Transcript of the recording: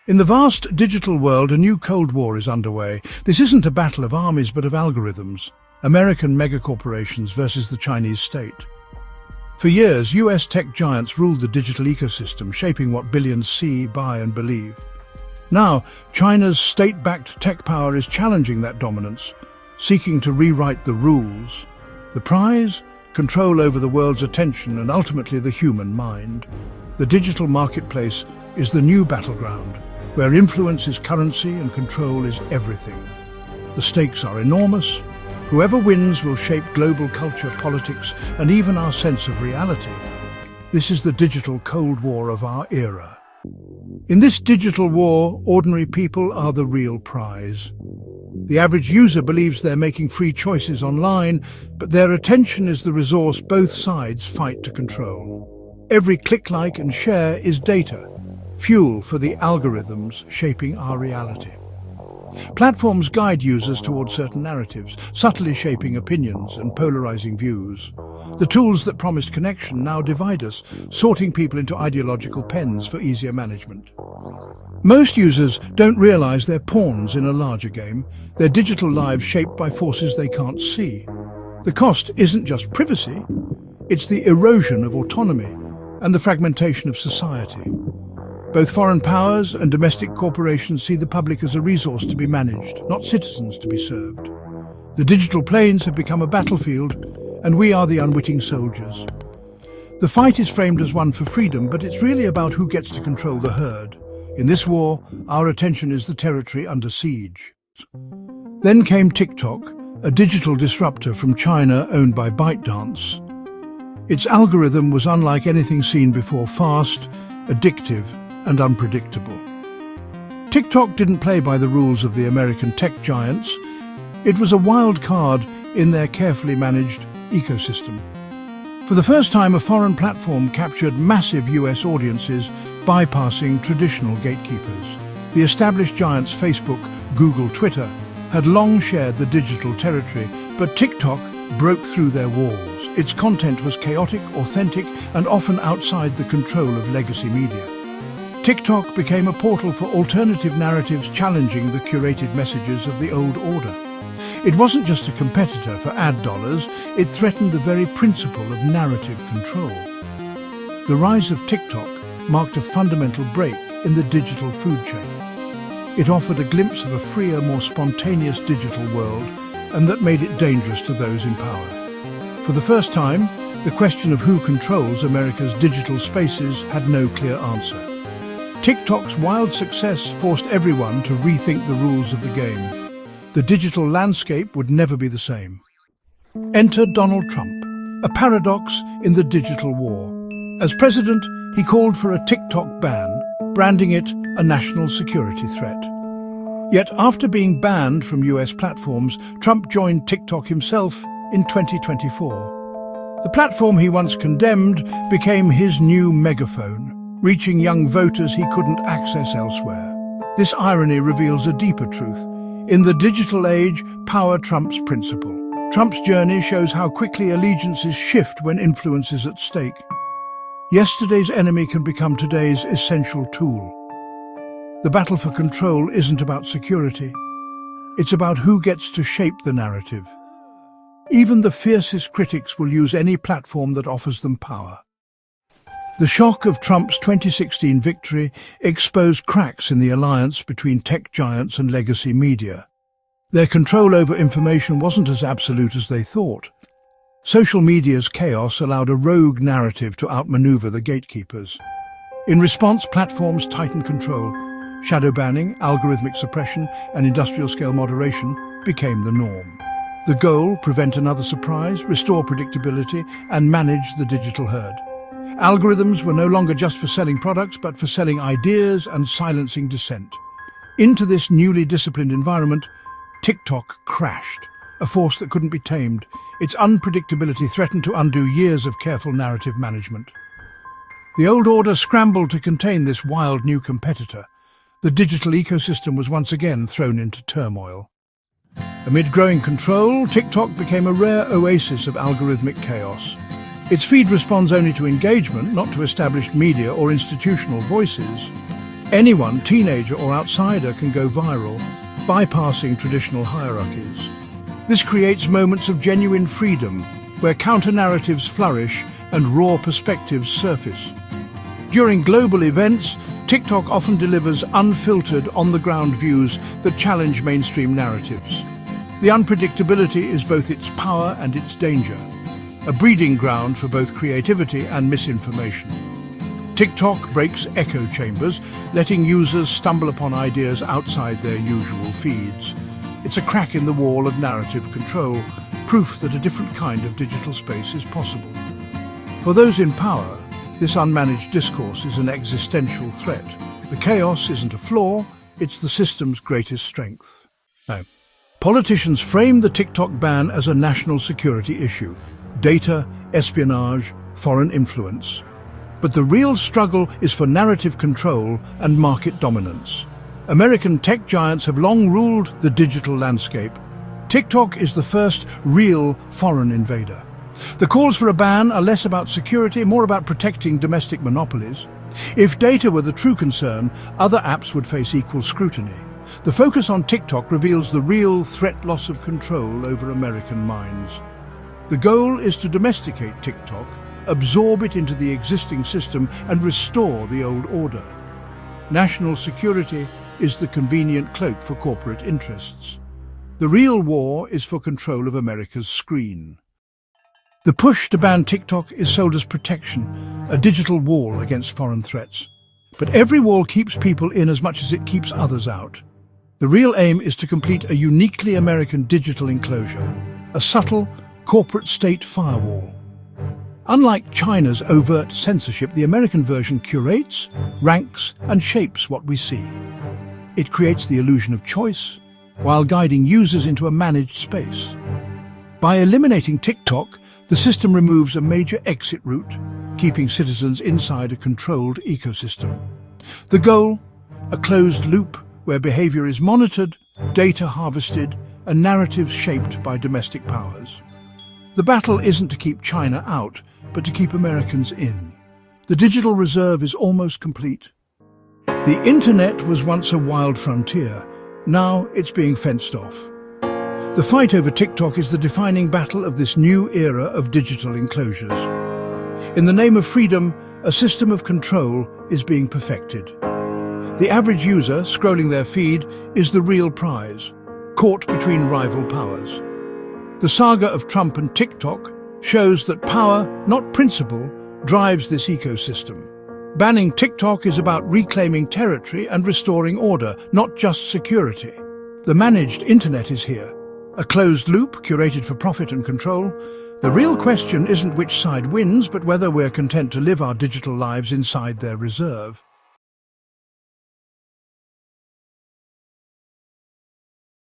In the vast digital world, a new Cold War is underway. This isn't a battle of armies, but of algorithms. American megacorporations versus the Chinese state. For years, US tech giants ruled the digital ecosystem, shaping what billions see, buy, and believe. Now, China's state-backed tech power is challenging that dominance, seeking to rewrite the rules. The prize? Control over the world's attention and ultimately the human mind. The digital marketplace is the new battleground, where influence is currency and control is everything. The stakes are enormous. Whoever wins will shape global culture, politics, and even our sense of reality. This is the digital Cold War of our era. In this digital war, ordinary people are the real prize. The average user believes they're making free choices online, but their attention is the resource both sides fight to control. Every click, like, and share is data, fuel for the algorithms shaping our reality. Platforms guide users towards certain narratives, subtly shaping opinions and polarizing views. The tools that promised connection now divide us, sorting people into ideological pens for easier management. Most users don't realize they're pawns in a larger game, their digital lives shaped by forces they can't see. The cost isn't just privacy, it's the erosion of autonomy and the fragmentation of society. Both foreign powers and domestic corporations see the public as a resource to be managed, not citizens to be served. The digital planes have become a battlefield, and we are the unwitting soldiers. The fight is framed as one for freedom, but it's really about who gets to control the herd. In this war, our attention is the territory under siege. Then came TikTok, a digital disruptor from China owned by ByteDance. Its algorithm was unlike anything seen before, fast, addictive, and unpredictable. TikTok didn't play by the rules of the American tech giants. It was a wild card in their carefully managed ecosystem. For the first time, a foreign platform captured massive US audiences, bypassing traditional gatekeepers. The established giants Facebook, Google, Twitter had long shared the digital territory, but TikTok broke through their walls. Its content was chaotic, authentic, and often outside the control of legacy media. TikTok became a portal for alternative narratives challenging the curated messages of the old order. It wasn't just a competitor for ad dollars, it threatened the very principle of narrative control. The rise of TikTok marked a fundamental break in the digital food chain. It offered a glimpse of a freer, more spontaneous digital world, and that made it dangerous to those in power. For the first time, the question of who controls America's digital spaces had no clear answer. TikTok's wild success forced everyone to rethink the rules of the game. The digital landscape would never be the same. Enter Donald Trump, a paradox in the digital war. As president, he called for a TikTok ban, branding it a national security threat. Yet after being banned from US platforms, Trump joined TikTok himself in 2024. The platform he once condemned became his new megaphone, reaching young voters he couldn't access elsewhere. This irony reveals a deeper truth. In the digital age, power trumps principle. Trump's journey shows how quickly allegiances shift when influence is at stake. Yesterday's enemy can become today's essential tool. The battle for control isn't about security. It's about who gets to shape the narrative. Even the fiercest critics will use any platform that offers them power. The shock of Trump's 2016 victory exposed cracks in the alliance between tech giants and legacy media. Their control over information wasn't as absolute as they thought. Social media's chaos allowed a rogue narrative to outmaneuver the gatekeepers. In response, platforms tightened control. Shadow banning, algorithmic suppression, and industrial-scale moderation became the norm. The goal: prevent another surprise, restore predictability, and manage the digital herd. Algorithms were no longer just for selling products, but for selling ideas and silencing dissent. Into this newly disciplined environment, TikTok crashed, a force that couldn't be tamed. Its unpredictability threatened to undo years of careful narrative management. The old order scrambled to contain this wild new competitor. The digital ecosystem was once again thrown into turmoil. Amid growing control, TikTok became a rare oasis of algorithmic chaos. Its feed responds only to engagement, not to established media or institutional voices. Anyone, teenager or outsider, can go viral, bypassing traditional hierarchies. This creates moments of genuine freedom, where counter-narratives flourish and raw perspectives surface. During global events, TikTok often delivers unfiltered, on-the-ground views that challenge mainstream narratives. The unpredictability is both its power and its danger, a breeding ground for both creativity and misinformation. TikTok breaks echo chambers, letting users stumble upon ideas outside their usual feeds. It's a crack in the wall of narrative control, proof that a different kind of digital space is possible. For those in power, this unmanaged discourse is an existential threat. The chaos isn't a flaw, it's the system's greatest strength. Now, politicians frame the TikTok ban as a national security issue: data, espionage, foreign influence. But the real struggle is for narrative control and market dominance. American tech giants have long ruled the digital landscape. TikTok is the first real foreign invader. The calls for a ban are less about security, more about protecting domestic monopolies. If data were the true concern, other apps would face equal scrutiny. The focus on TikTok reveals the real threat: loss of control over American minds. The goal is to domesticate TikTok, absorb it into the existing system and restore the old order. National security is the convenient cloak for corporate interests. The real war is for control of America's screen. The push to ban TikTok is sold as protection, a digital wall against foreign threats. But every wall keeps people in as much as it keeps others out. The real aim is to complete a uniquely American digital enclosure, a subtle, corporate state firewall. Unlike China's overt censorship, the American version curates, ranks, and shapes what we see. It creates the illusion of choice, while guiding users into a managed space. By eliminating TikTok, the system removes a major exit route, keeping citizens inside a controlled ecosystem. The goal? A closed loop where behavior is monitored, data harvested, and narratives shaped by domestic powers. The battle isn't to keep China out, but to keep Americans in. The digital reserve is almost complete. The internet was once a wild frontier. Now it's being fenced off. The fight over TikTok is the defining battle of this new era of digital enclosures. In the name of freedom, a system of control is being perfected. The average user, scrolling their feed, is the real prize, caught between rival powers. The saga of Trump and TikTok shows that power, not principle, drives this ecosystem. Banning TikTok is about reclaiming territory and restoring order, not just security. The managed internet is here, a closed loop curated for profit and control. The real question isn't which side wins, but whether we're content to live our digital lives inside their reserve.